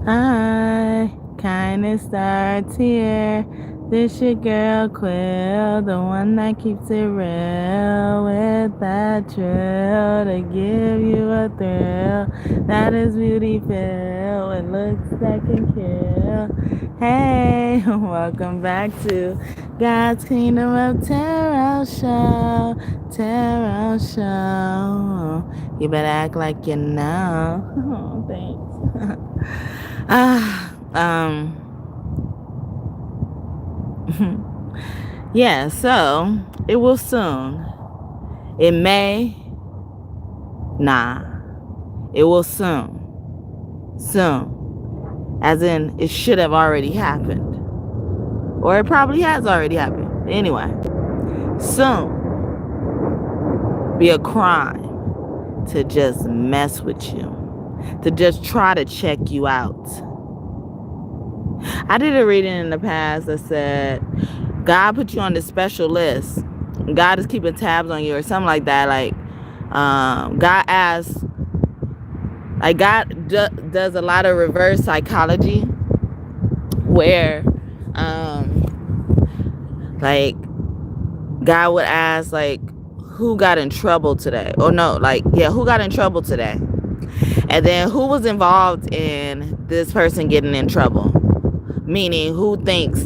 Hi, kindness starts here. This your girl Quill, the one that keeps it real with that trill to give you a thrill. That is beauty filled with looks that can kill. Hey, welcome back to God's Kingdom of Tarot Show. Tarot Show. You better act like you know. Oh, thanks. Um, yeah, so it will soon. It may, nah, it will soon. Soon. As in, it should have already happened. Or it probably has already happened. Anyway, soon be a crime to just mess with you, to just try to check you out. I did a reading in the past that said, God put you on this special list. God is keeping tabs on you or something like that. Like, God asks, like God does a lot of reverse psychology where, like God would ask, like, who got in trouble today? Or no, like, yeah, who got in trouble today? And then who was involved in this person getting in trouble? Meaning who thinks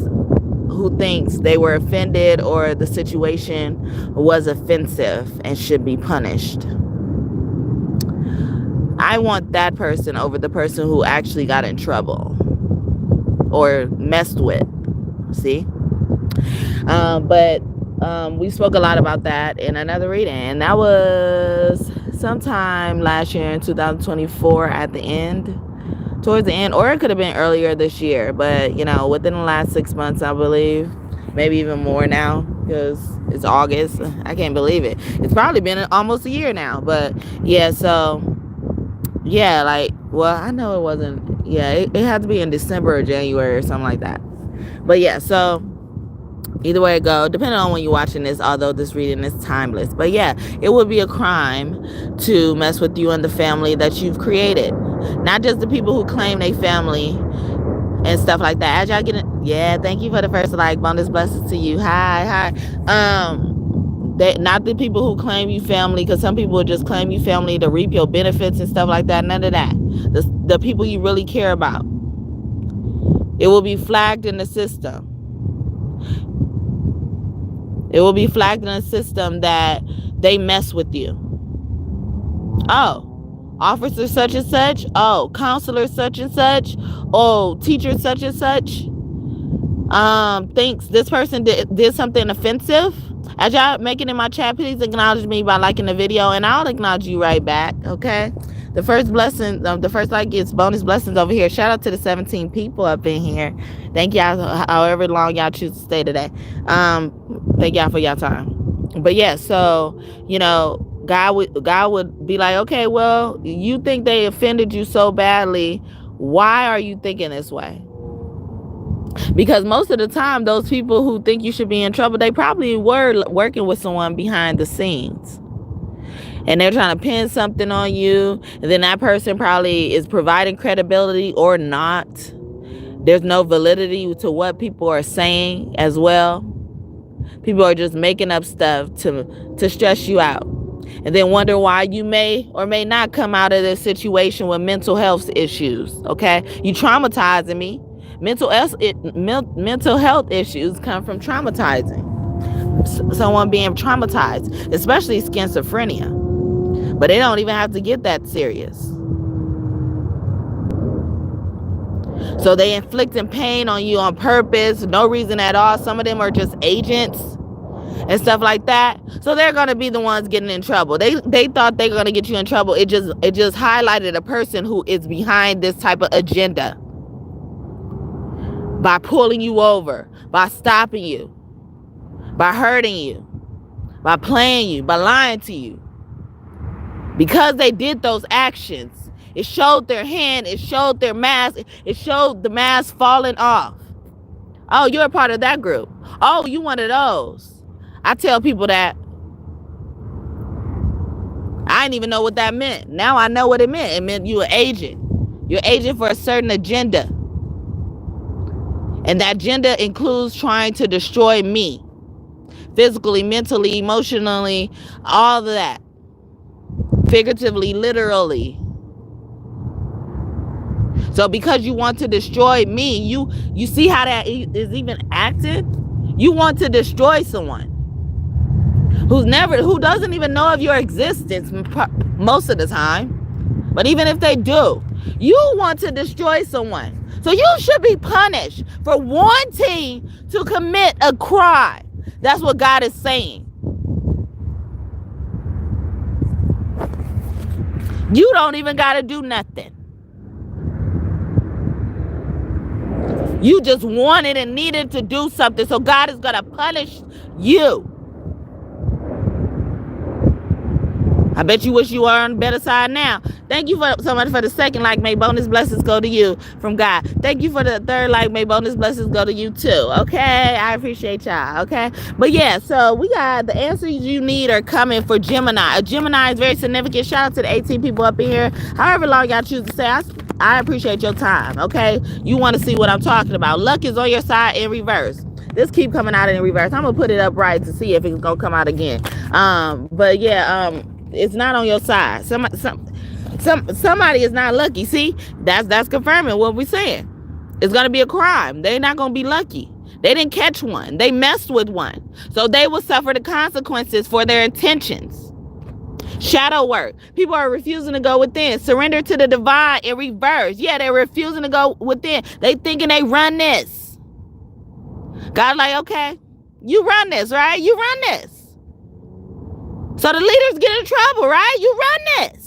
they were offended or the situation was offensive and should be punished. I want that person over the person who actually got in trouble or messed with. See? But we spoke a lot about that in another reading, and that was sometime last year in 2024 at the end, towards the end, or it could have been earlier this year, but you know, within the last 6 months, I believe, maybe even more now, because it's August. I can't believe it. It's probably been almost a year now, but yeah, so yeah, like, well, I know it wasn't, yeah, it had to be in December or January or something like that. But yeah, so either way it go, depending on when you're watching this, although this reading is timeless. But yeah, it would be a crime to mess with you and the family that you've created. Not just the people who claim they family and stuff like that. As y'all get it, yeah, thank you for the first like. Bonus blessings to you. Hi. Not the people who claim you family, because some people will just claim you family to reap your benefits and stuff like that. None of that. The people you really care about. It will be flagged in the system. It will be flagged in the system that they mess with you. Oh, officer such and such. Oh, counselor such and such. Oh, teacher such and such. Thinks this person did something offensive. As y'all making in my chat, please acknowledge me by liking the video, and I'll acknowledge you right back. Okay. The first blessing, the first like gets bonus blessings over here. Shout out to the 17 people up in here. Thank y'all, however long y'all choose to stay today. Thank y'all for y'all time. But yeah, so you know, God would be like, okay, well, you think they offended you so badly. Why are you thinking this way? Because most of the time, those people who think you should be in trouble, they probably were working with someone behind the scenes. And they're trying to pin something on you. And then that person probably is providing credibility or not. There's no validity to what people are saying as well. People are just making up stuff to stress you out. And then wonder why you may or may not come out of this situation with mental health issues. Okay? You traumatizing me. Mental health issues come from traumatizing. Someone being traumatized, especially schizophrenia. But they don't even have to get that serious. So they inflicting pain on you on purpose, no reason at all. Some of them are just agents and stuff like that. So they're going to be the ones getting in trouble. They thought they were going to get you in trouble. It just highlighted a person who is behind this type of agenda. By pulling you over, by stopping you, by hurting you, by playing you, by lying to you. Because they did those actions, it showed their hand, it showed their mask, it showed the mask falling off. Oh, you're a part of that group. Oh, you one of those. I tell people that. I didn't even know what that meant. Now I know what it meant. It meant you an agent. You're agent for a certain agenda. And that agenda includes trying to destroy me. Physically, mentally, emotionally, all of that. Figuratively, literally. So because you want to destroy me, you see how that is even acted? You want to destroy someone who doesn't even know of your existence most of the time. But even if they do, you want to destroy someone. So you should be punished for wanting to commit a crime. That's what God is saying. You don't even got to do nothing. You just wanted and needed to do something. So God is going to punish you. I bet you wish you were on the better side now. Thank you so much for the second like. May bonus blessings go to you from God. Thank you for the third like. May bonus blessings go to you too. Okay? I appreciate y'all. Okay? But yeah, so we got the answers you need are coming for Gemini. A Gemini is very significant. Shout out to the 18 people up in here. However long y'all choose to say, I appreciate your time. Okay? You want to see what I'm talking about. Luck is on your side in reverse. This keep coming out in reverse. I'm going to put it up right to see if it's going to come out again. But yeah, it's not on your side. Somebody is not lucky. See, that's confirming what we're saying. It's gonna be a crime. They're not gonna be lucky. They didn't catch one. They messed with one, so they will suffer the consequences for their intentions. Shadow work. People are refusing to go within. Surrender to the divine in reverse. Yeah, they're refusing to go within. They thinking they run this. God like, okay, you run this, right? You run this. So the leaders get in trouble, right? You run this.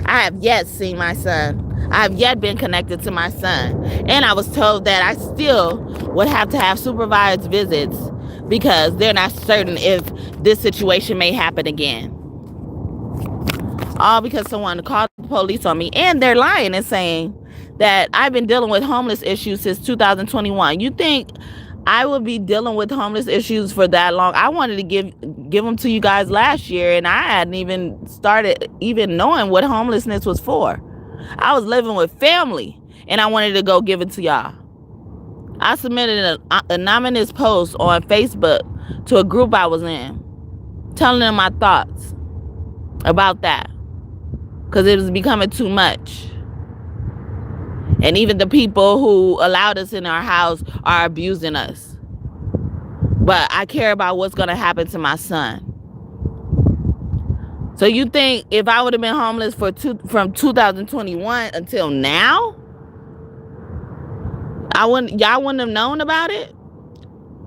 I have yet seen my son. I have yet been connected to my son. And I was told that I still would have to have supervised visits because they're not certain if this situation may happen again. All because someone called the police on me. And they're lying and saying that I've been dealing with homeless issues since 2021. You think I would be dealing with homeless issues for that long? I wanted to give them to you guys last year, and I hadn't even started even knowing what homelessness was for. I was living with family, and I wanted to go give it to y'all. I submitted an anonymous post on Facebook to a group I was in, telling them my thoughts about that, because it was becoming too much. And even the people who allowed us in our house are abusing us. But I care about what's going to happen to my son. So you think if I would have been homeless from 2021 until now, y'all wouldn't have known about it?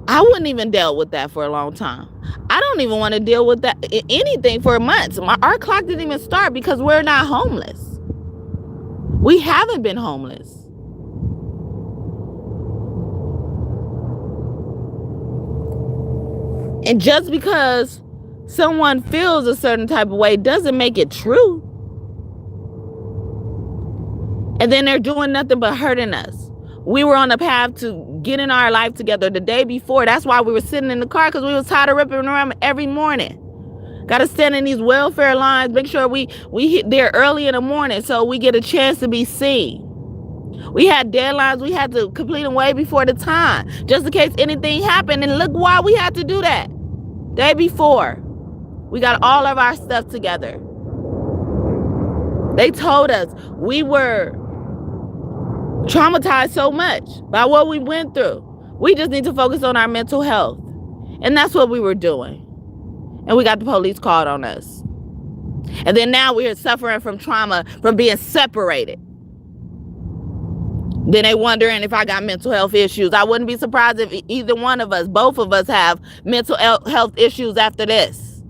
I wouldn't even deal with that for a long time. I don't even want to deal with that anything for months. Our clock didn't even start because we're not homeless. We haven't been homeless. And just because someone feels a certain type of way doesn't make it true. And then they're doing nothing but hurting us. We were on a path to getting our life together the day before. That's why we were sitting in the car, because we was tired of ripping around every morning. Got to stand in these welfare lines, make sure we hit there early in the morning so we get a chance to be seen. We had deadlines we had to complete them way before the time, just in case anything happened. And look why we had to do that. Day before, we got all of our stuff together. They told us we were traumatized so much by what we went through. We just need to focus on our mental health. And that's what we were doing. And we got the police called on us. And then now we're suffering from trauma from being separated. Then they wondering if I got mental health issues. I wouldn't be surprised if either one of us, both of us, have mental health issues after this.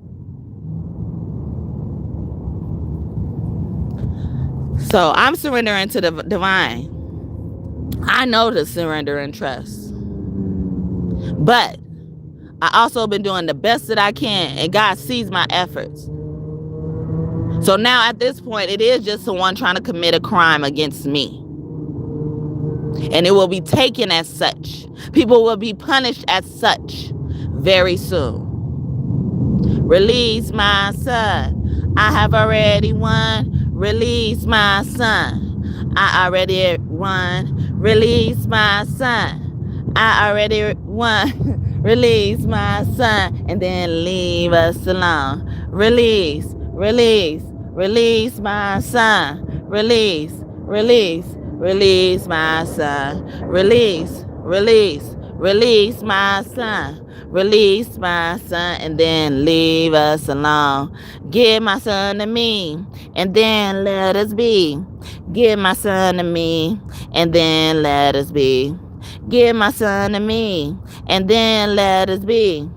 So I'm surrendering to the divine. I know to surrender and trust. But I also been doing the best that I can, and God sees my efforts. So now at this point, it is just someone trying to commit a crime against me. And it will be taken as such. People will be punished as such very soon. Release my son. I have already won. Release my son. I already won. Release my son. I already won. Release my son. And then leave us alone. Release, release, release my son. Release, release, release my son. Release, release, release my son. Release my son and then leave us alone. Give my son to me and then let us be. Give my son to me and then let us be. Give my son to me and then let us be.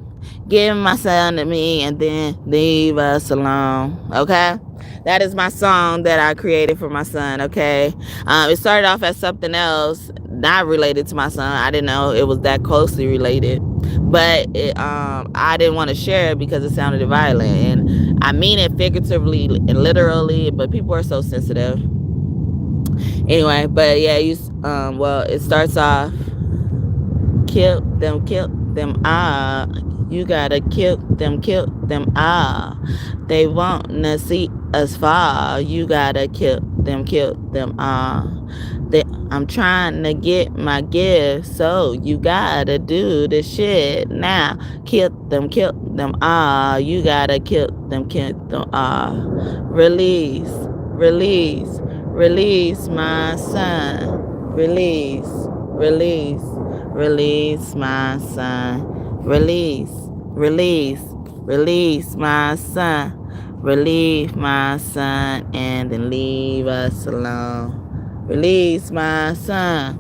Give my son to me and then leave us alone. Okay? That is my song that I created for my son. Okay? It started off as something else, not related to my son. I didn't know it was that closely related. But I didn't want to share it because it sounded violent. And I mean it figuratively and literally, but people are so sensitive. Anyway, but yeah, well, it starts off, kill them all. You gotta kill them all. They wanna see us fall. You gotta kill them all. I'm trying to get my gift, so you gotta do the shit now. Kill them all. You gotta kill them all. Release, release, release my son. Release, release, release my son. Release, release, release my son. Release my son and then leave us alone. Release my son.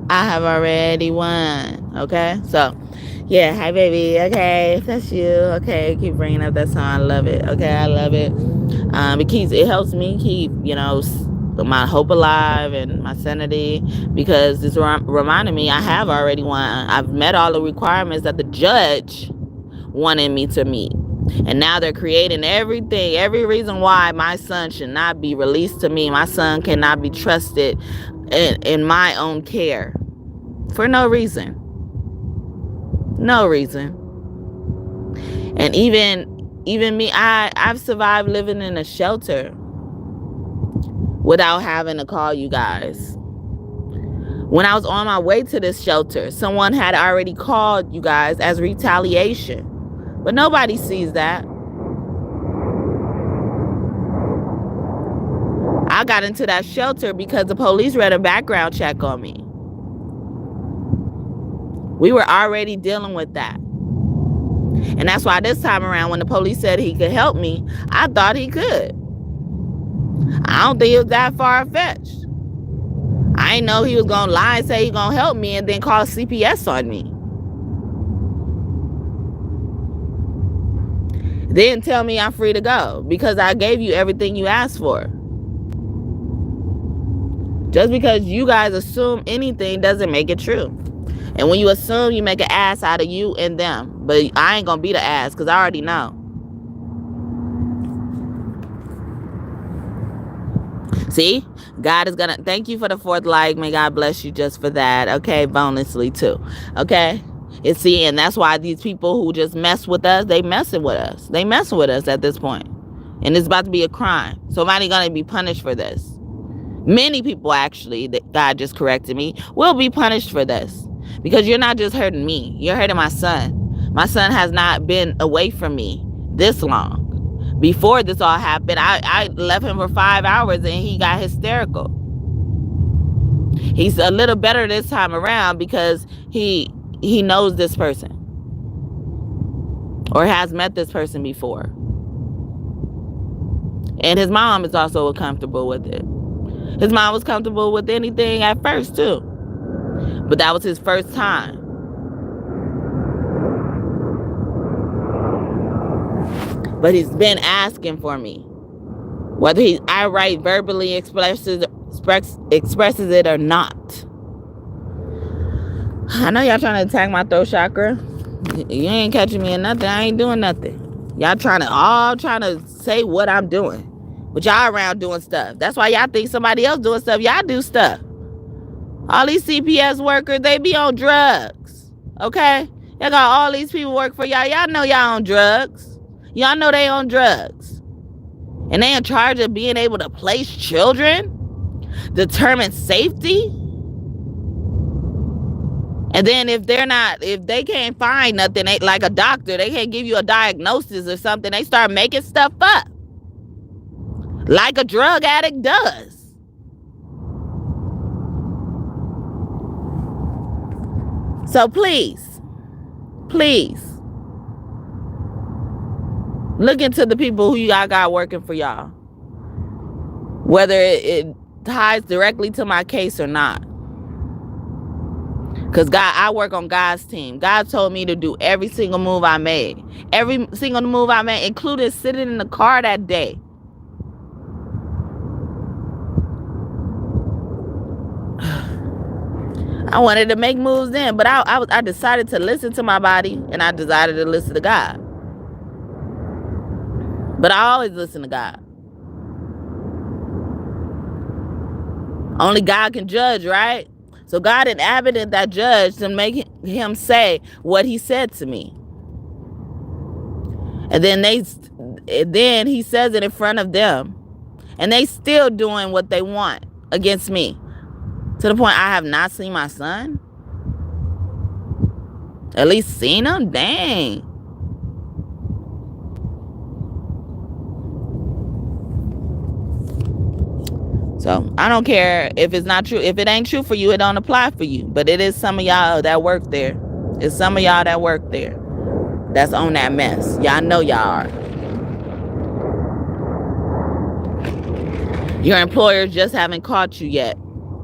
I have already won. Okay? So, yeah. Hi, baby. Okay. If that's you. Okay. Keep bringing up that song. I love it. Okay. I love it. It helps me keep, my hope alive and my sanity, because it's reminding me I have already won. I've met all the requirements that the judge wanted me to meet. And now they're creating every reason why my son should not be released to me. My son cannot be trusted in my own care for no reason. No reason. And even me, I've survived living in a shelter without having to call you guys. When I was on my way to this shelter, someone had already called you guys as retaliation. But nobody sees that. I got into that shelter because the police ran a background check on me. We were already dealing with that. And that's why this time around, when the police said he could help me, I thought he could. I don't think it was that far-fetched. I didn't know he was going to lie and say he was going to help me and then call CPS on me. Then tell me I'm free to go because I gave you everything you asked for. Just because you guys assume anything doesn't make it true. And when you assume, you make an ass out of you and them. But I ain't going to be the ass because I already know. See, God is going to thank you for the 4th like. May God bless you just for that. Okay, bonusly too. Okay. And that's why these people who just mess with us, they messing with us. They messing with us at this point. And it's about to be a crime. Somebody going to be punished for this. Many people, actually, that God just corrected me, will be punished for this. Because you're not just hurting me. You're hurting my son. My son has not been away from me this long. Before this all happened, I left him for 5 hours and he got hysterical. He's a little better this time around because he knows this person or has met this person before. And his mom is also comfortable with it. His mom was comfortable with anything at first too. But that was his first time. But he's been asking for me. Whether he outright verbally expresses it or not. I know y'all trying to attack my throat chakra. You ain't catching me in nothing. I ain't doing nothing. Y'all trying to say what I'm doing. But y'all around doing stuff. That's why y'all think somebody else doing stuff. Y'all do stuff. All these CPS workers, they be on drugs. Okay? Y'all got all these people work for y'all. Y'all know y'all on drugs. Y'all know they on drugs. And they in charge of being able to place children, determine safety. And then if they can't find nothing, like a doctor, they can't give you a diagnosis or something, they start making stuff up. Like a drug addict does. So please, look into the people who y'all got working for y'all. Whether it ties directly to my case or not. Because I work on God's team. God told me to do every single move I made. Every single move I made, including sitting in the car that day. I wanted to make moves then, but I decided to listen to my body, and I decided to listen to God. But I always listen to God. Only God can judge, right? So God inhabited that judge to make him say what he said to me. And then he says it in front of them. And they still doing what they want against me. To the point I have not seen my son. At least seen him? Dang. So I don't care if it's not true. If it ain't true for you, it don't apply for you. But it is some of y'all that work there. It's some of y'all that work there that's on that mess. Y'all know y'all are. Your employers just haven't caught you yet.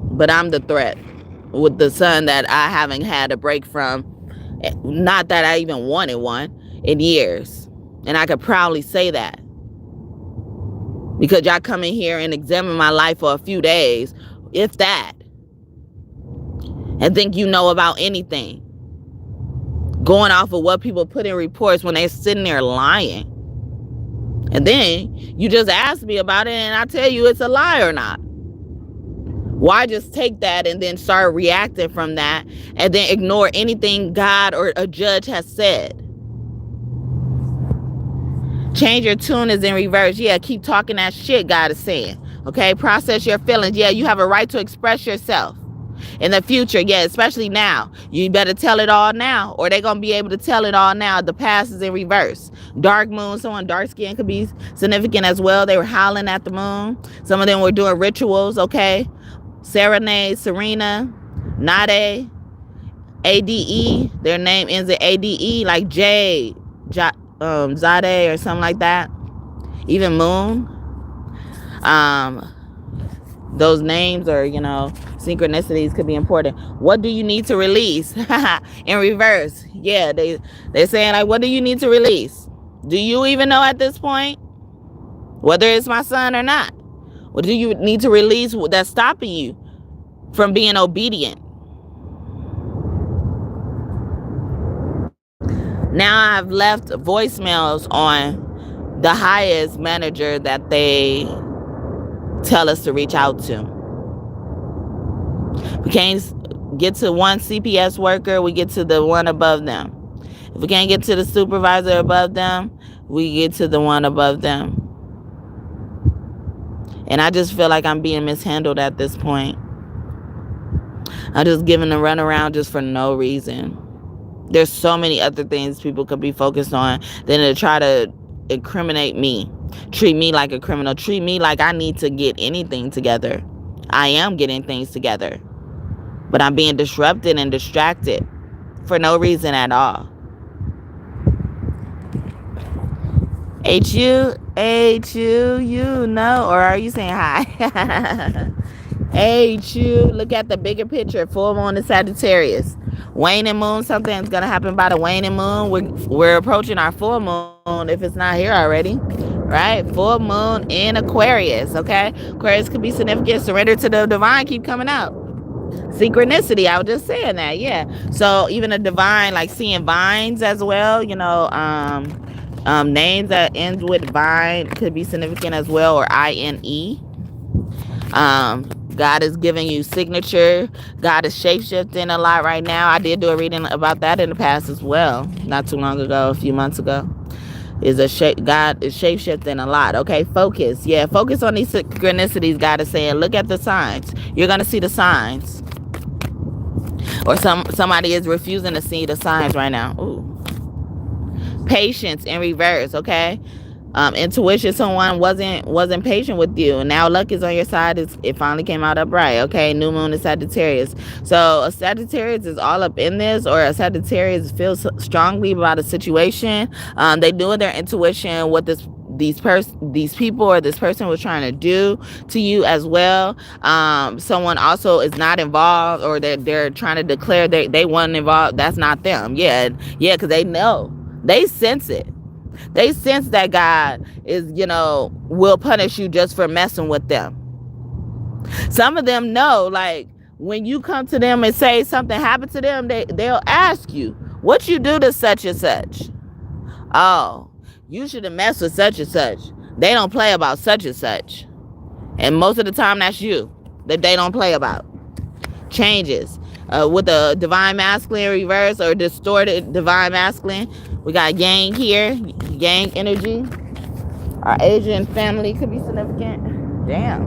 But I'm the threat with the son that I haven't had a break from. Not that I even wanted one in years. And I could proudly say that. Because y'all come in here and examine my life for a few days, if that, and think you know about anything. Going off of what people put in reports when they're sitting there lying. And then you just ask me about it and I tell you it's a lie or not. Why just take that and then start reacting from that and then ignore anything God or a judge has said? Change your tune is in reverse. Yeah, keep talking that shit God is saying. Okay, process your feelings. Yeah, you have a right to express yourself. In the future, yeah, especially now. You better tell it all now or they're going to be able to tell it all now. The past is in reverse. Dark moon, someone dark skin could be significant as well. They were howling at the moon. Some of them were doing rituals, okay? Serenade, Serena, Nade, ADE. Their name ends in ADE, like Jade, Zade or something like that. Even Moon. Those names or, synchronicities could be important. What do you need to release? In reverse. Yeah, they're saying, like, what do you need to release? Do you even know at this point whether it's my son or not? What do you need to release that's stopping you from being obedient? Now I've left voicemails on the highest manager that they tell us to reach out to. We can't get to one CPS worker, we get to the one above them. If we can't get to the supervisor above them, we get to the one above them. And I just feel like I'm being mishandled at this point. I'm just giving a runaround just for no reason. There's so many other things people could be focused on than to try to incriminate me. Treat me like a criminal. Treat me like I need to get anything together. I am getting things together. But I'm being disrupted and distracted for no reason at all. You know, or are you saying hi? You look at the bigger picture. Full moon in Sagittarius. Waning moon, something's gonna happen by the waning moon. We're approaching our full moon if it's not here already, right? Full moon in Aquarius. Okay, Aquarius could be significant. Surrender to the divine. Keep coming out. Synchronicity. I was just saying that. Yeah. So even a divine, like seeing vines as well. Names that end with vine could be significant as well, or INE. God is giving you signature. God is shape-shifting a lot right now. I did do a reading about that in the past as well, not too long ago, a few months ago. God is shape-shifting a lot. Okay, focus. Yeah, focus on these synchronicities. God is saying, look at the signs. You're gonna see the signs. Or somebody is refusing to see the signs right now. Ooh. Patience in reverse. Okay. Intuition, someone wasn't patient with you, and now luck is on your side. It finally came out upright. Okay, new moon is Sagittarius. So a Sagittarius is all up in this, or a Sagittarius feels strongly about a situation. They knew their intuition what these people or this person was trying to do to you as well. Someone also is not involved, or they're trying to declare they weren't involved. That's not them. Yeah, because they know, they sense it. They sense that God is, will punish you just for messing with them. Some of them know, like, when you come to them and say something happened to them, they'll ask you, what you do to such and such? Oh, you shouldn't mess with such and such. They don't play about such and such. And most of the time, that's you that they don't play about. Changes. With the divine masculine reverse or distorted divine masculine, we got yang here, yang energy. Our Asian family could be significant. Damn.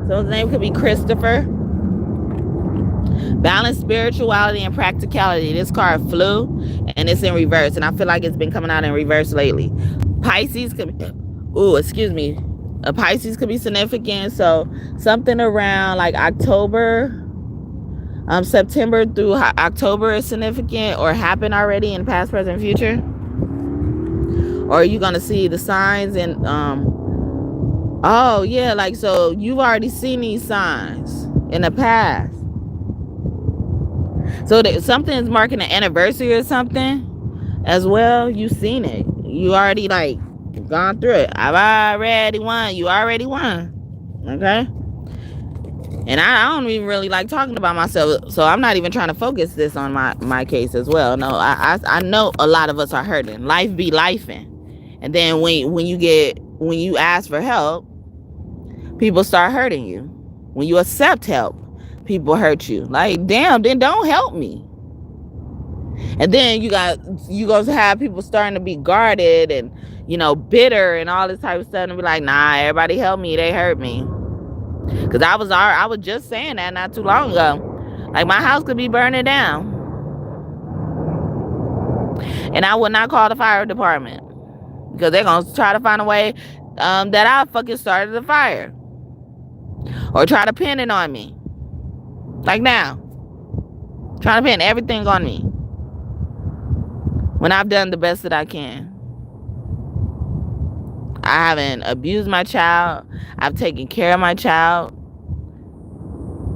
So his name could be Christopher. Balance spirituality and practicality. This card flew, and it's in reverse, and I feel like it's been coming out in reverse lately. Pisces could be, a Pisces could be significant. So something around like October, September through October is significant, or happened already in past, present, future. Or you're gonna see the signs and oh yeah, like, so you've already seen these signs in the past. So something is marking an anniversary or something as well. You've seen it. You already like gone through it. I've already won. You already won. Okay. And I don't even really like talking about myself, so I'm not even trying to focus this on my case as well. No, I know a lot of us are hurting. Life be lifing, and then when you ask for help, people start hurting you. When you accept help, people hurt you. Like, damn, then don't help me. And then you gonna have people starting to be guarded and bitter and all this type of stuff, and be like, nah, everybody help me, they hurt me. Because I was just saying that not too long ago. Like, my house could be burning down, and I would not call the fire department, because they're gonna try to find a way that I fucking started the fire, or try to pin it on me. Like now, trying to pin everything on me when I've done the best that I can. I haven't abused my child. I've taken care of my child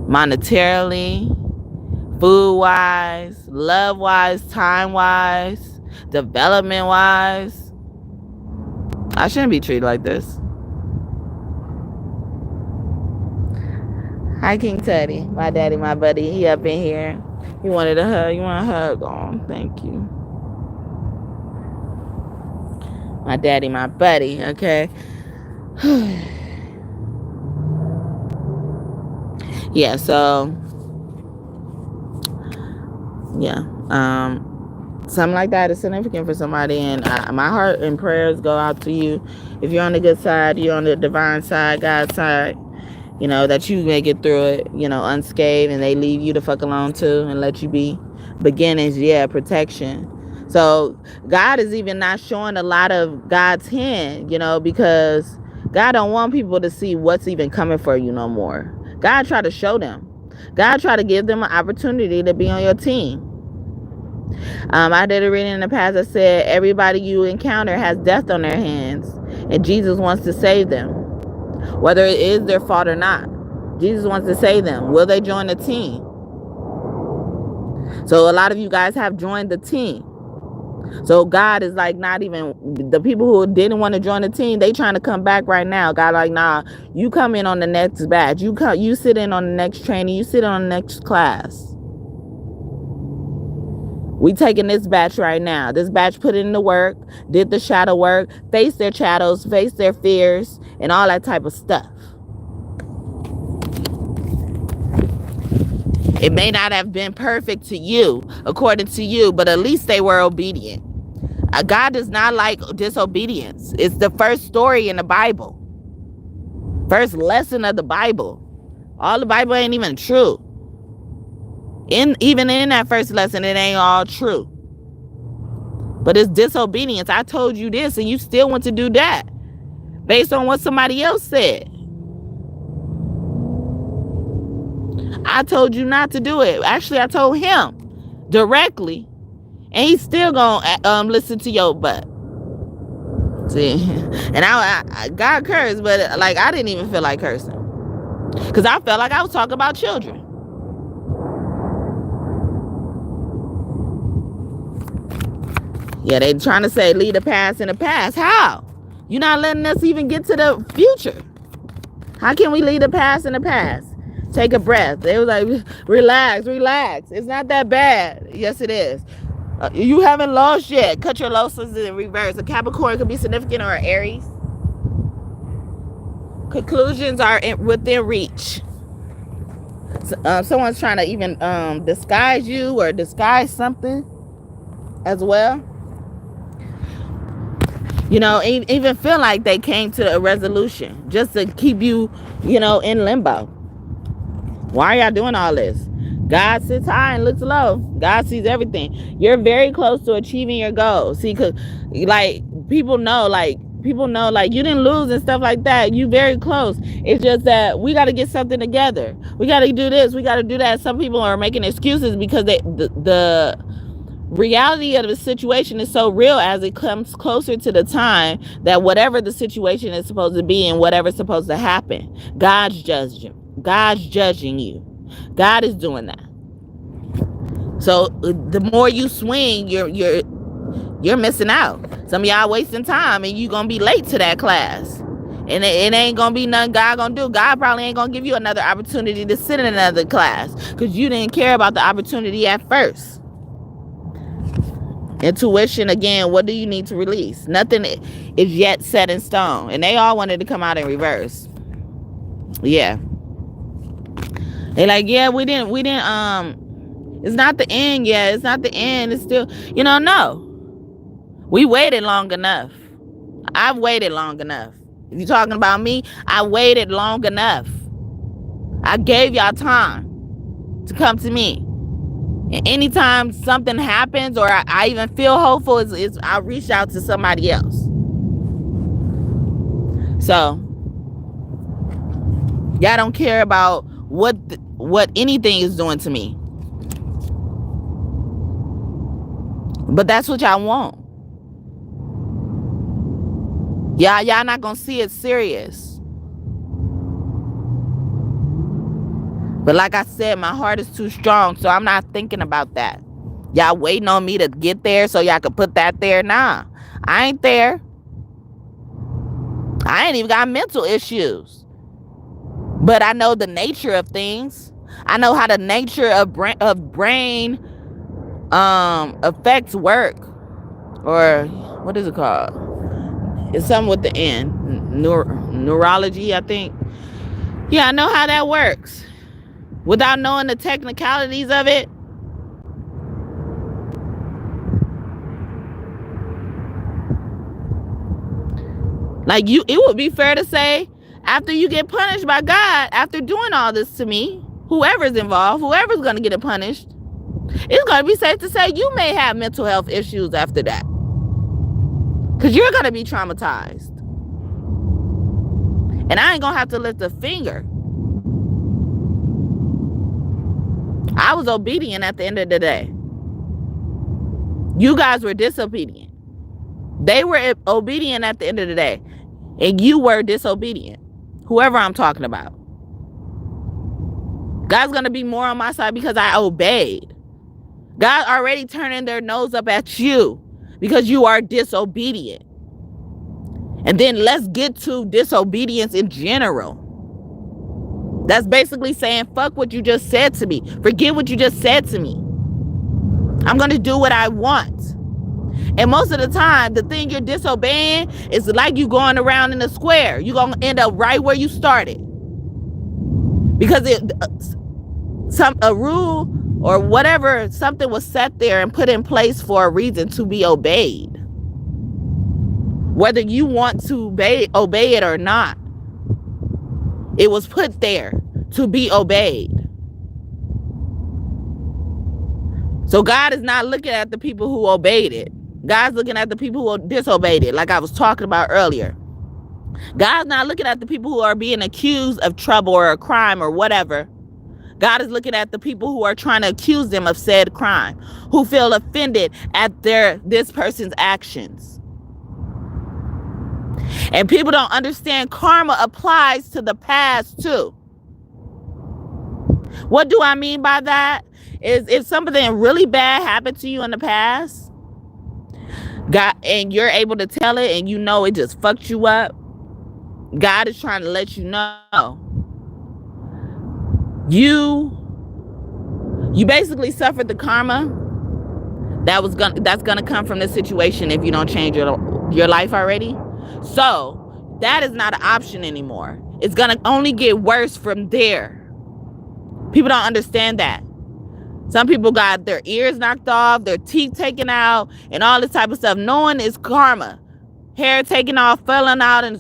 monetarily, food-wise, love-wise, time-wise, development-wise. I shouldn't be treated like this. Hi, King Teddy, my daddy, my buddy. He up in here. He wanted a hug. You want a hug? Oh, thank you. My daddy, my buddy, okay? Yeah, so, yeah. Something like that is significant for somebody, and my heart and prayers go out to you. If you're on the good side, you're on the divine side, God's side, that you make it through it, unscathed, and they leave you the fuck alone too and let you be. Beginnings, yeah, protection. So God is even not showing a lot of God's hand, because God don't want people to see what's even coming for you no more. God try to show them. God try to give them an opportunity to be on your team. I did a reading in the past that said everybody you encounter has death on their hands, and Jesus wants to save them. Whether it is their fault or not, Jesus wants to save them. Will they join the team? So a lot of you guys have joined the team. So God is like, not even the people who didn't want to join the team, they trying to come back right now. God like, nah, you come in on the next batch. You sit in on the next training. You sit on the next class. We taking this batch right now. This batch put in the work, did the shadow work, faced their shadows, faced their fears, and all that type of stuff. It may not have been perfect to you, according to you, but at least they were obedient. God does not like disobedience. It's the first story in the Bible. First lesson of the Bible. All the Bible ain't even true. Even in that first lesson, it ain't all true. But it's disobedience. I told you this and you still want to do that based on what somebody else said. I told you not to do it. Actually, I told him directly, and he's still gonna listen to your butt. See, and I got cursed, but like I didn't even feel like cursing because I felt like I was talking about children. Yeah, they trying to say leave the past in the past. How? You're not letting us even get to the future. How can we leave the past in the past? Take a breath. They was like, relax. It's not that bad. Yes, it is. You haven't lost yet. Cut your losses in reverse. A Capricorn could be significant or an Aries. Conclusions are within reach. Someone's trying to even disguise you or disguise something as well. You know, even feel like they came to a resolution just to keep you, you know, in limbo. Why are y'all doing all this? God sits high and looks low. God sees everything. You're very close to achieving your goals. See, cause like people know, like you didn't lose and stuff like that. You very close. It's just that we got to get something together. We got to do this. We got to do that. Some people are making excuses because the reality of the situation is so real as it comes closer to the time that whatever the situation is supposed to be and whatever's supposed to happen, God's judging you. God is doing that. So the more you swing, you're missing out. Some of y'all wasting time and you gonna be late to that class. And it ain't gonna be nothing God gonna do. God probably ain't gonna give you another opportunity to sit in another class because you didn't care about the opportunity at first. Intuition, again, what do you need to release? Nothing is yet set in stone. And they all wanted to come out in reverse. Yeah. They're like, yeah, we didn't, it's not the end yet. It's not the end. It's still, no. We waited long enough. I've waited long enough. If you're talking about me, I waited long enough. I gave y'all time to come to me. And anytime something happens or I even feel hopeful, I reach out to somebody else. So, y'all don't care about what anything is doing to me. But that's what y'all want. Y'all not gonna see it serious. But like I said, my heart is too strong, so I'm not thinking about that. Y'all waiting on me to get there so y'all can put that there? Nah, I ain't there. I ain't even got mental issues. But I know the nature of things. I know how the nature of brain affects work. Or what is it called? It's something with the N. Neurology, I think. Yeah, I know how that works. Without knowing the technicalities of it. Like it would be fair to say, after you get punished by God, after doing all this to me, whoever's involved, whoever's going to get punished, it's going to be safe to say you may have mental health issues after that. Because you're going to be traumatized. And I ain't going to have to lift a finger. I was obedient at the end of the day. You guys were disobedient. They were obedient at the end of the day. And you were disobedient. Whoever I'm talking about. God's going to be more on my side because I obeyed. God already turning their nose up at you because you are disobedient. And then let's get to disobedience in general. That's basically saying, fuck what you just said to me. Forget what you just said to me. I'm going to do what I want. And most of the time, the thing you're disobeying is like you going around in a square. You're going to end up right where you started. Because a rule or whatever, something was set there and put in place for a reason to be obeyed. Whether you want to obey it or not, it was put there to be obeyed. So God is not looking at the people who obeyed it. God's looking at the people who disobeyed it, like I was talking about earlier. God's not looking at the people who are being accused of trouble or a crime or whatever. God is looking at the people who are trying to accuse them of said crime, who feel offended at this person's actions. And people don't understand karma applies to the past too. What do I mean by that? Is if something really bad happened to you in the past, God, and you're able to tell it and you know it just fucked you up, God is trying to let you know you basically suffered the karma that's gonna come from this situation if you don't change your life already. So that is not an option anymore. It's gonna only get worse from there. People don't understand that. Some people got their ears knocked off, their teeth taken out, and all this type of stuff. Knowing it's karma. Hair taken off, falling out and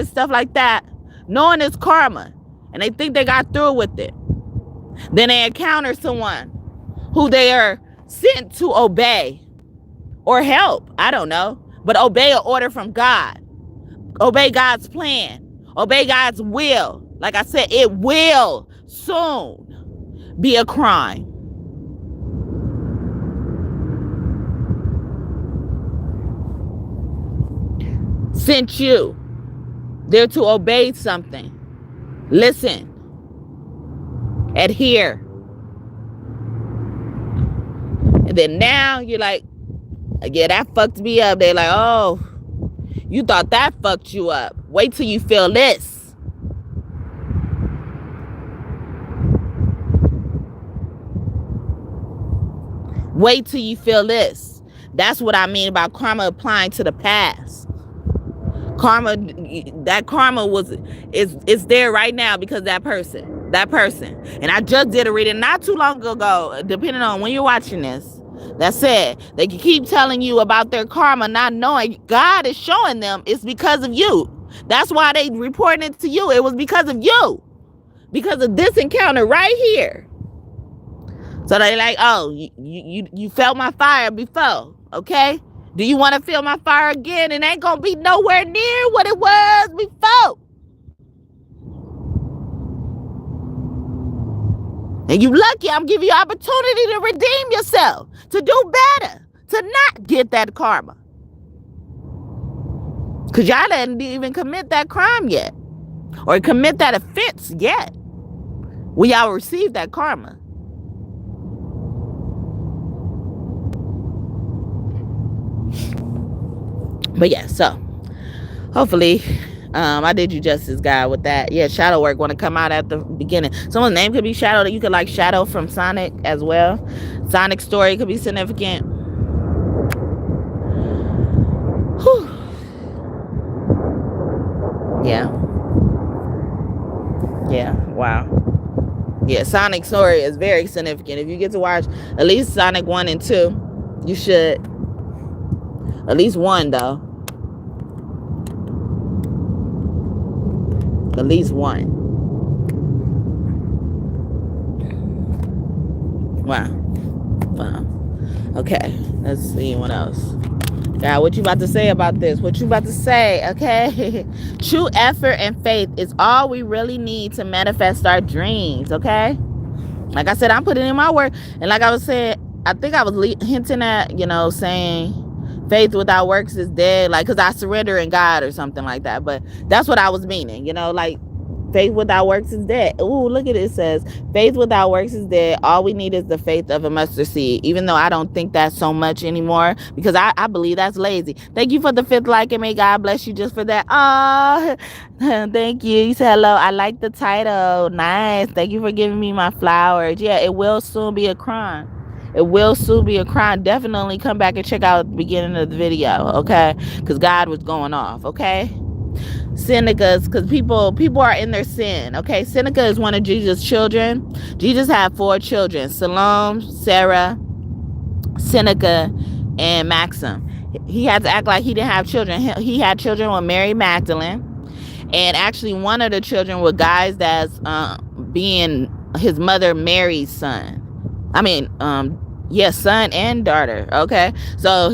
stuff like that. Knowing it's karma. And they think they got through with it. Then they encounter someone who they are sent to obey or help. I don't know. But obey an order from God. Obey God's plan. Obey God's will. Like I said, it will soon be a crime. Sent you there to obey something. Listen. Adhere. And then now you're like, yeah, that fucked me up. They're like, oh, you thought that fucked you up. Wait till you feel this. Wait till you feel this. That's what I mean about karma applying to the past. Karma, that karma is there right now because that person. And I just did a reading not too long ago, depending on when you're watching this, that said they can keep telling you about their karma, not knowing God is showing them it's because of you. That's why they reporting it to you. It was because of you. Because of this encounter right here. So they like, oh, you felt my fire before, okay? Do you want to feel my fire again? It ain't going to be nowhere near what it was before. And you lucky I'm giving you opportunity to redeem yourself, to do better, to not get that karma. Because y'all didn't even commit that crime yet. Or commit that offense yet. Will y'all receive that karma? But yeah, so hopefully I did you justice, guy, with that. Yeah, shadow work want to come out at the beginning. Someone's name could be Shadow. You could like Shadow from Sonic as well. Sonic's story could be significant. Whew. Yeah, wow. Yeah, Sonic's story is very significant. If you get to watch at least Sonic 1 and 2, you should. At least 1 though. At least 1. Wow. Okay, let's see what else. God, what you about to say about this? What you about to say, okay? True effort and faith is all we really need to manifest our dreams, okay? Like I said, I'm putting in my work. And like I was saying, I think I was hinting at, saying faith without works is dead. Like, because I surrender in God or something like that. But that's what I was meaning, like faith without works is dead. Ooh, look at it. It says, faith without works is dead. All we need is the faith of a mustard seed. Even though I don't think that's so much anymore, because I believe that's lazy. Thank you for the 5th like, and may God bless you just for that. Oh, thank you. You said hello. I like the title. Nice. Thank you for giving me my flowers. Yeah, it will soon be a crime. It will soon be a crime. Definitely come back and check out the beginning of the video, okay? Because God was going off, okay? Seneca's, because people are in their sin. Okay, Seneca is one of Jesus' children. Jesus had 4 children: Salome, Sarah, Seneca, and Maxim. He had to act like he didn't have children. He had children with Mary Magdalene, and actually one of the children was guys that's being his mother Mary's son. I mean, yes, son and daughter. Okay, so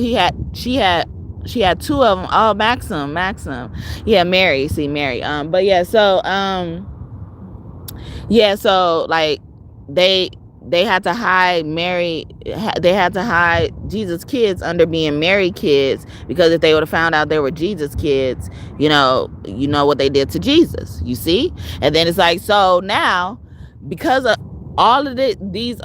she had 2 of them. Oh, Maxim. Yeah, Mary. See, Mary. But yeah, so like they had to hide Mary. They had to hide Jesus' kids under being Mary kids, because if they would have found out they were Jesus kids, you know what they did to Jesus. You see, and then it's like, so now, because of all of these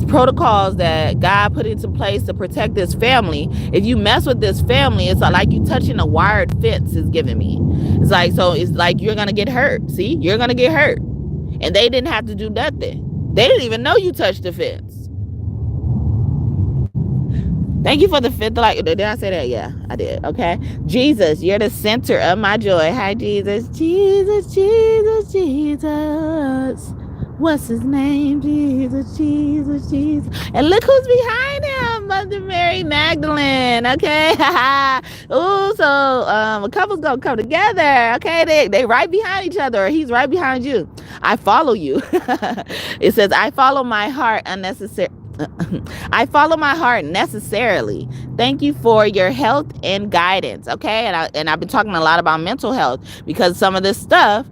protocols that God put into place to protect this family, if you mess with this family, it's like you touching a wired fence. Is giving me. It's like, so it's like you're gonna get hurt. See, you're gonna get hurt, and they didn't have to do nothing. They didn't even know you touched the fence. Thank you for the 5th like. Did I say that? Yeah, I did. Okay. Jesus, you're the center of my joy. Hi, Jesus. Jesus, Jesus, Jesus. What's his name? Jesus, Jesus, Jesus. And look who's behind him, Mother Mary Magdalene. Okay. Ooh, so a couple's gonna come together. Okay, they right behind each other, or he's right behind you. I follow you. It says, I follow my heart unnecessary. I follow my heart necessarily. Thank you for your health and guidance. Okay, and I've been talking a lot about mental health, because some of this stuff,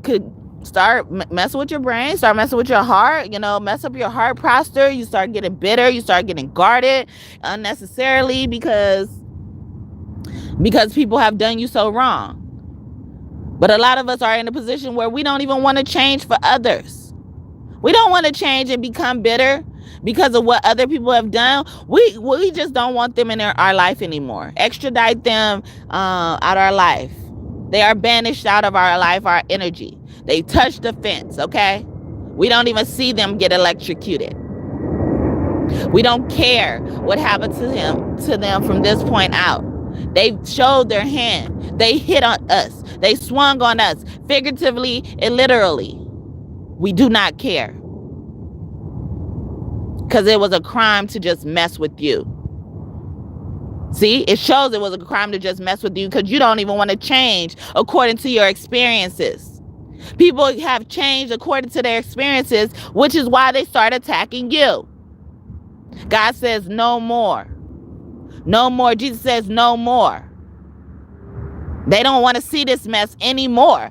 could start messing with your brain, start messing with your heart, mess up your heart posture. You start getting bitter, you start getting guarded unnecessarily because people have done you so wrong. But a lot of us are in a position where we don't even want to change for others. We don't want to change and become bitter because of what other people have done. We just don't want them in our life anymore. Extradite them out of our life. They are banished out of our life, our energy. They touch the fence, okay? We don't even see them get electrocuted. We don't care what happened to them from this point out. They showed their hand. They hit on us. They swung on us, figuratively and literally. We do not care. Because it was a crime to just mess with you. See, it shows it was a crime to just mess with you because you don't even want to change according to your experiences. People have changed according to their experiences, which is why they start attacking you. God says no more. No more. Jesus says no more. They don't want to see this mess anymore.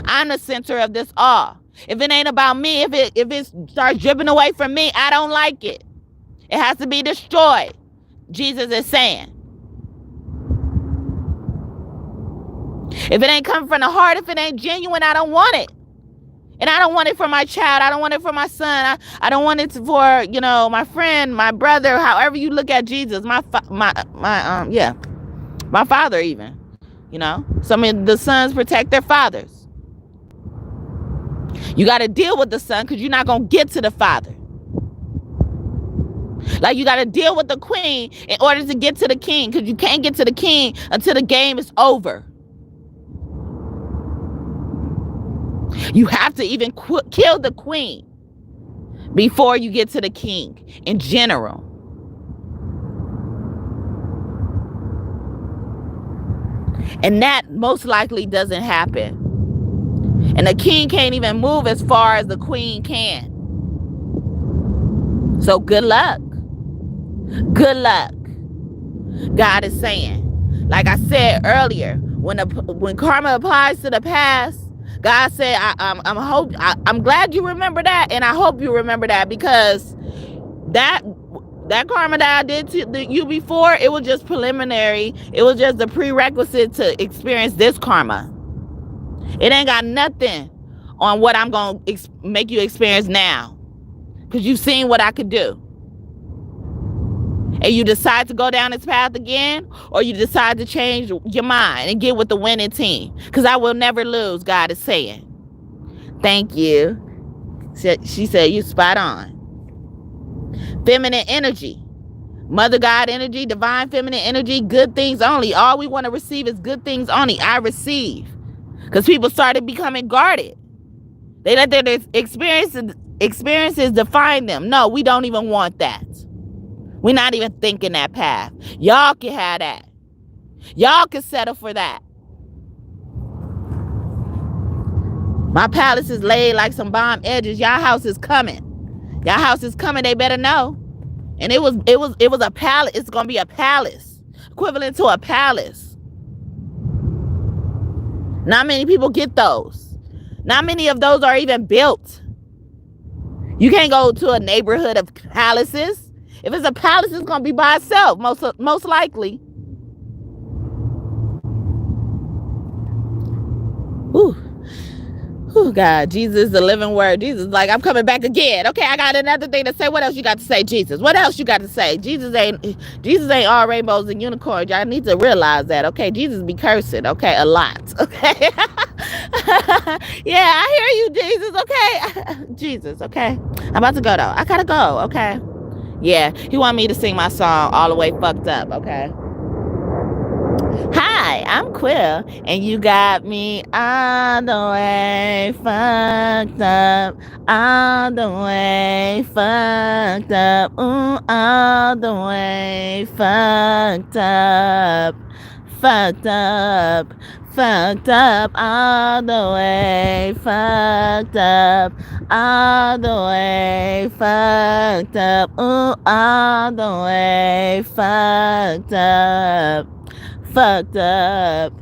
I'm the center of this all. If it ain't about me, if it starts dripping away from me, I don't like it. It has to be destroyed. Jesus is saying. If it ain't coming from the heart, if it ain't genuine, I don't want it. And I don't want it for my child. I don't want it for my son. I don't want it for, my friend, my brother, however you look at Jesus, my father even, Some of the sons protect their fathers. You got to deal with the son because you're not going to get to the father. Like you got to deal with the queen in order to get to the king, because you can't get to the king until the game is over. You have to even kill the queen before you get to the king in general. And that most likely doesn't happen. And the king can't even move as far as the queen can. So good luck. Good luck. God is saying, like I said earlier, when karma applies to the past, God said, I'm glad you remember that, and I hope you remember that, because that karma that I did to you before, it was just preliminary. It was just the prerequisite to experience this karma. It ain't got nothing on what I'm going to make you experience now, because you've seen what I could do. And you decide to go down this path again, or you decide to change your mind and get with the winning team, because I will never lose, God is saying. Thank you. She said, you spot on. Feminine energy. Mother God energy, divine feminine energy, good things only. All we want to receive is good things only. I receive. Because people started becoming guarded. They let their experiences define them. No, we don't even want that. We're not even thinking that path. Y'all can have that. Y'all can settle for that. My palace is laid like some bomb edges. Y'all house is coming. Y'all house is coming. They better know. And it was a palace. It's gonna be a palace, equivalent to a palace. Not many people get those. Not many of those are even built. You can't go to a neighborhood of palaces. If it's a palace, it's gonna be by itself, most likely. Ooh. Oh, God, Jesus is the living word. Jesus is like, I'm coming back again. Okay, I got another thing to say. What else you got to say, Jesus? What else you got to say? Jesus ain't all rainbows and unicorns. Y'all need to realize that, okay? Jesus be cursing, okay, a lot, okay? Yeah, I hear you, Jesus, okay? Jesus, okay? I'm about to go, though. I gotta go, okay? Yeah, he want me to sing my song all the way fucked up, okay? Hi, I'm Quill, and you got me all the way fucked up, all the way fucked up, ooh, all the way fucked up, fucked up, fucked up, all the way fucked up, all the way fucked up, ooh, all the way fucked up. Fucked up,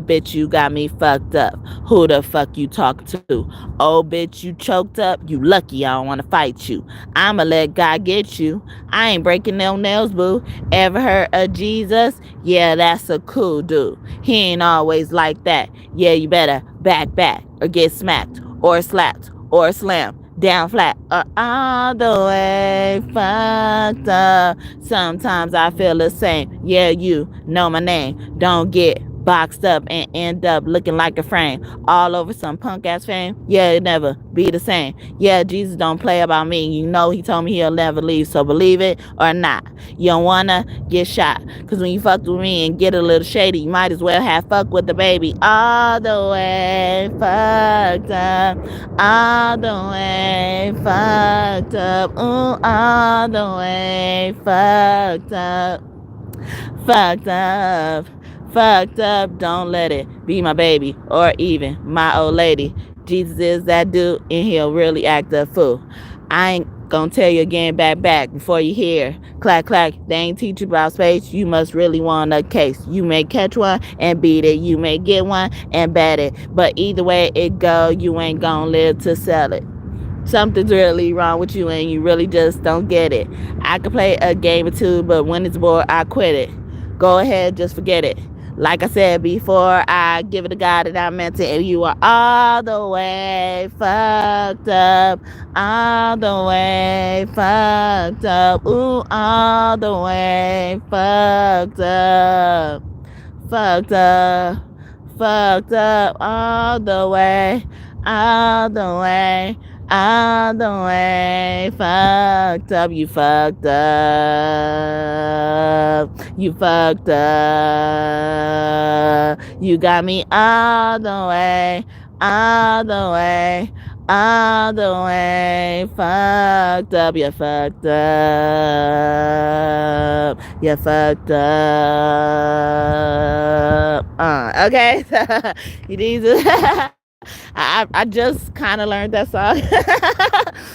bitch, you got me fucked up. Who the fuck you talk to? Oh, bitch, you choked up? You lucky I don't want to fight you. I'ma let God get you. I ain't breaking no nails, boo. Ever heard of Jesus? Yeah, that's a cool dude. He ain't always like that. Yeah, you better back, or get smacked, or slapped, or slammed. Down flat, or all the way fucked up. Sometimes I feel the same. Yeah, you know my name. Don't get boxed up and end up looking like a frame all over some punk ass fame. Yeah, it never be the same. Yeah, Jesus don't play about me. You know he told me he'll never leave, so believe it or not. You don't wanna get shot, cause when you fuck with me and get a little shady, you might as well have fuck with the baby. All the way fucked up, all the way fucked up, ooh, all the way fucked up, fucked up. Fucked up, don't let it be my baby or even my old lady. Jesus is that dude and he'll really act a fool. I ain't gonna tell you again back before you hear clack, they ain't teach you about space. You must really want a case. You may catch one and beat it. You may get one and bet it. But either way it go, you ain't gonna live to sell it. Something's really wrong with you and you really just don't get it. I could play a game or two, but when it's bored, I quit it. Go ahead, just forget it. Like I said before, I give it to God that I meant it, and you are all the way fucked up, all the way fucked up, ooh, all the way fucked up, fucked up, fucked up, all the way, all the way. All the way fucked up, you fucked up, you fucked up, you got me all the way, all the way, all the way fucked up, you fucked up, you fucked up, okay, you need to I just kind of learned that song.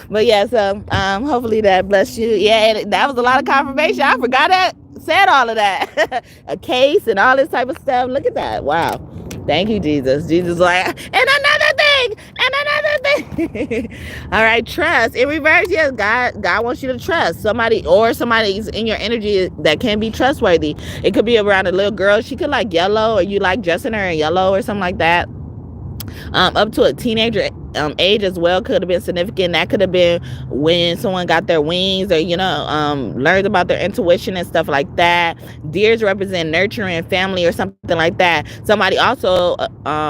But yeah, so hopefully that blessed you. Yeah, that was a lot of confirmation. I forgot that said all of that. A case and all this type of stuff. Look at that. Wow. Thank you, Jesus. Jesus like, and another thing. All right, trust. In reverse, yes, God wants you to trust somebody, or somebody's in your energy that can be trustworthy. It could be around a little girl. She could like yellow, or you like dressing her in yellow or something like that. Up to a teenager age as well could have been significant. That could have been when someone got their wings, or learned about their intuition and stuff like that. Deers represent nurturing family or something like that. Somebody also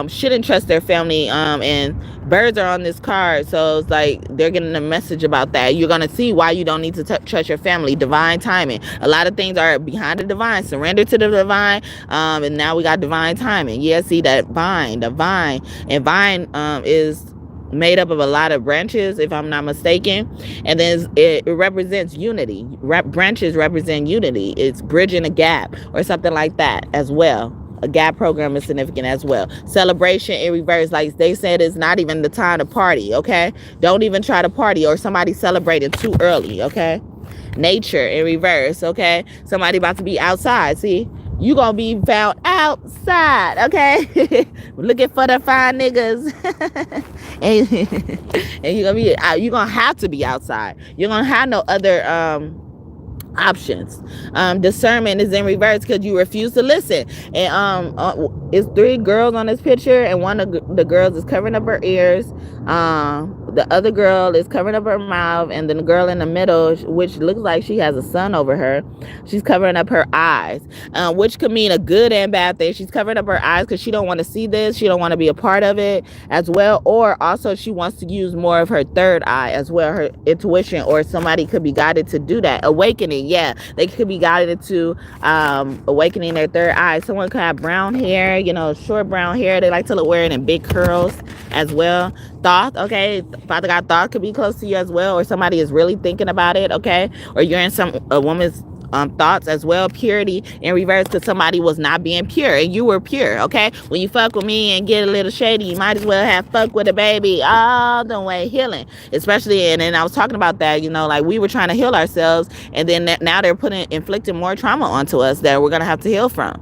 shouldn't trust their family, and birds are on this card, so it's like they're getting a message about that. You're gonna see why you don't need to trust your family. Divine timing. A lot of things are behind the divine. Surrender to the divine, and now we got divine timing. Yeah, see that vine, the vine, and vine is made up of a lot of branches, if I'm not mistaken, and then it represents unity. Branches represent unity. It's bridging a gap or something like that as well. A gap program is significant as well. Celebration in reverse, like they said, it's not even the time to party, okay? Don't even try to party, or somebody celebrating too early, okay? Nature in reverse, okay? Somebody about to be outside, see? You gonna be found outside, okay? Looking for the fine niggas. and you gonna have to be outside. You're gonna have no other options. Discernment is in reverse because you refuse to listen. And it's 3 girls on this picture, and one of the girls is covering up her ears. The other girl is covering up her mouth, and then the girl in the middle, which looks like she has a sun over her, she's covering up her eyes, which could mean a good and bad thing. She's covering up her eyes because she don't want to see this. She don't want to be a part of it as well. Or also she wants to use more of her third eye as well, her intuition, or somebody could be guided to do that. Awakening, yeah, they could be guided to awakening their third eye. Someone could have brown hair, short brown hair. They like to wear it in big curls as well. Thought, okay, Father God, thought could be close to you as well, or somebody is really thinking about it, okay, or you're in a woman's thoughts as well. Purity in reverse because somebody was not being pure and you were pure, okay? When you fuck with me and get a little shady, you might as well have fuck with a baby all the way. Healing, especially, and then I was talking about that, like we were trying to heal ourselves, and then now they're inflicting more trauma onto us that we're gonna have to heal from.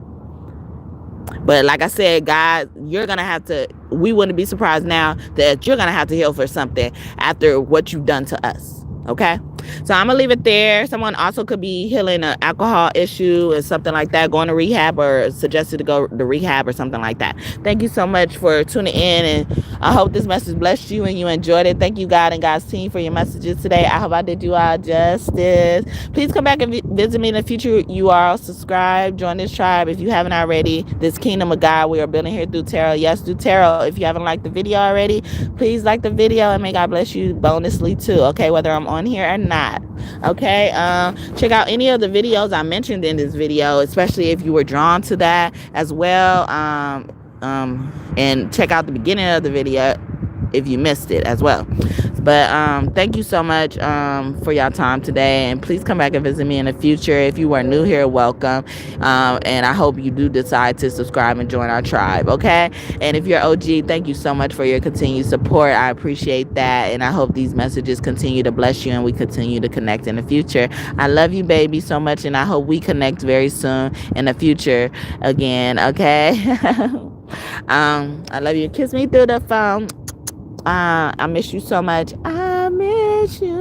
But like I said, God, we wouldn't be surprised now that you're going to have to heal for something after what you've done to us. Okay, so I'm gonna leave it there. Someone also could be healing an alcohol issue or something like that, going to rehab, or suggested to go to rehab or something like that. Thank you so much for tuning in, and I hope this message blessed you and you enjoyed it. Thank you, God and God's team, for your messages today. I hope I did you all justice. Please come back and visit me in the future. You are subscribed, join this tribe if you haven't already. This kingdom of God we are building here through tarot. Yes, through tarot. If you haven't liked the video already, please like the video, and may God bless you bonusly too. Okay, whether I'm on here or not. Okay, check out any of the videos I mentioned in this video, especially if you were drawn to that as well. And check out the beginning of the video if you missed it as well. But thank you so much for your time today, and please come back and visit me in the future. If you are new here, welcome, and I hope you do decide to subscribe and join our tribe, okay? And if you're OG, thank you so much for your continued support. I appreciate that, and I hope these messages continue to bless you and we continue to connect in the future. I love you, baby, so much, and I hope we connect very soon in the future again, okay? I love you. Kiss me through the phone. I miss you so much. I miss you.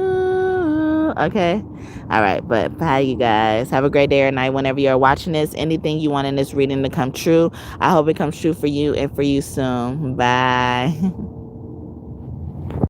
Okay. All right. But bye, you guys. Have a great day or night whenever you're watching this. Anything you want in this reading to come true, I hope it comes true for you and for you soon. Bye.